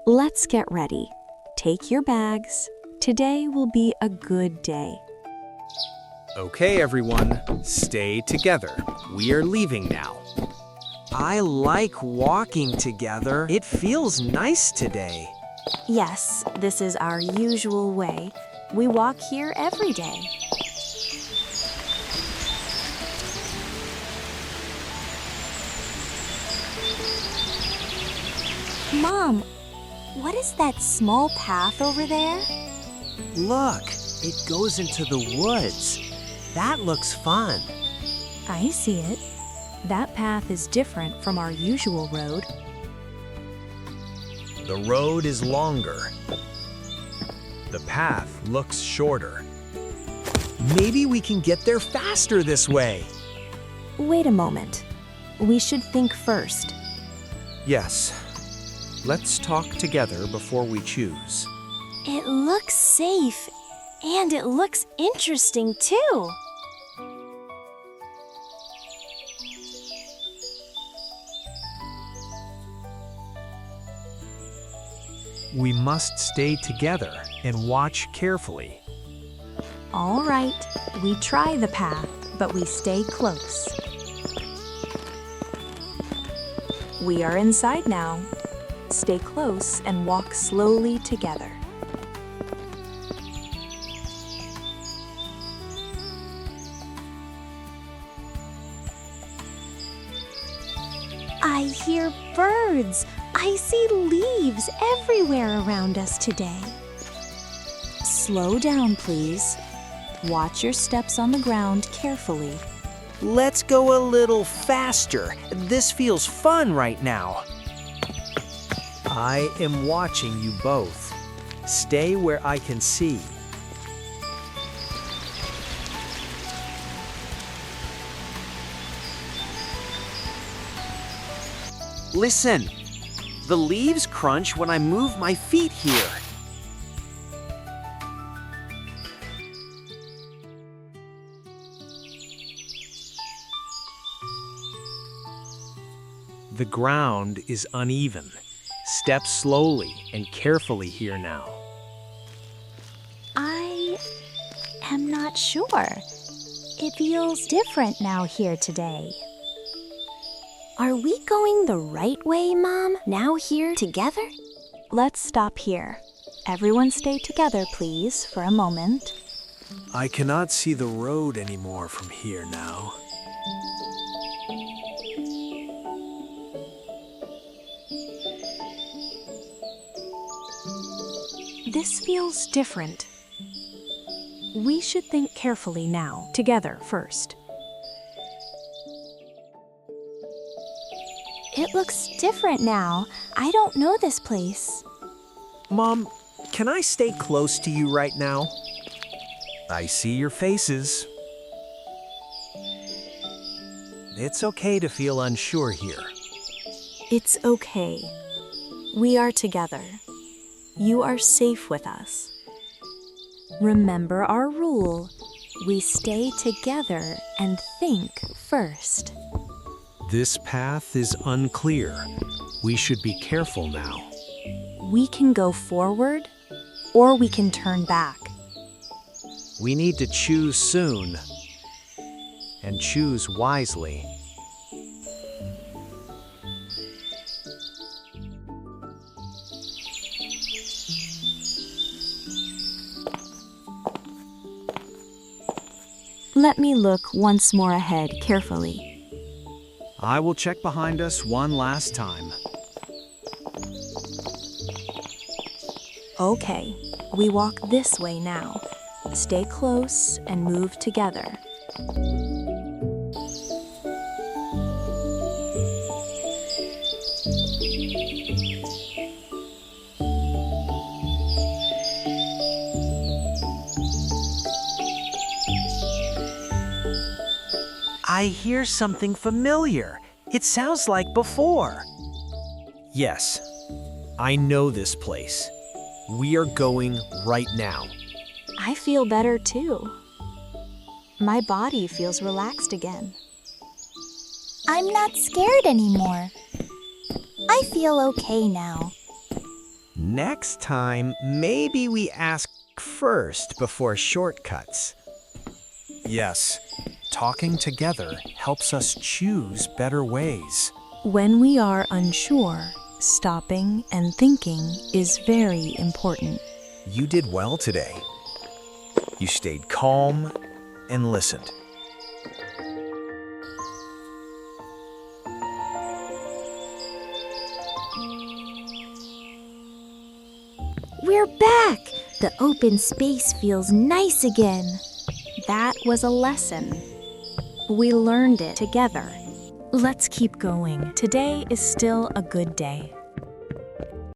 Let's get ready. Take your bags. Today will be a good day. Okay, everyone, stay together. We are leaving now. I like walking together. It feels nice today. Yes, this is our usual way. We walk here every day. Mom, what is that small path over there? Look, it goes into the woods. That looks fun. I see it. That path is different from our usual road. The road is longer. The path looks shorter. Maybe we can get there faster this way. Wait a moment. We should think first. Yes. Let's talk together before we choose. It looks safe, and it looks interesting too. We must stay together and watch carefully. All right, we try the path, but we stay close. We are inside now. Stay close and walk slowly together. I hear birds. I see leaves everywhere around us today. Slow down, please. Watch your steps on the ground carefully. Let's go a little faster. This feels fun right now. I am watching you both. Stay where I can see. Listen, the leaves crunch when I move my feet here. The ground is uneven. Step slowly and carefully here now. I am not sure. It feels different now here today. Are we going the right way, Mom? Now here together? Let's stop here. Everyone stay together, please, for a moment. I cannot see the road anymore from here now. This feels different. We should think carefully now, together first. It looks different now. I don't know this place. Mom, can I stay close to you right now? I see your faces. It's okay to feel unsure here. It's okay. We are together. You are safe with us. Remember our rule. We stay together and think first. This path is unclear. We should be careful now. We can go forward or we can turn back. We need to choose soon and choose wisely. Let me look once more ahead carefully. I will check behind us one last time. Okay, we walk this way now. Stay close and move together. I hear something familiar. It sounds like before. Yes, I know this place. We are going right now. I feel better too. My body feels relaxed again. I'm not scared anymore. I feel okay now. Next time, maybe we ask first before shortcuts. Yes, talking together helps us choose better ways. When we are unsure, stopping and thinking is very important. You did well today. You stayed calm and listened. We're back! The open space feels nice again. That was a lesson. We learned it together. Let's keep going. Today is still a good day.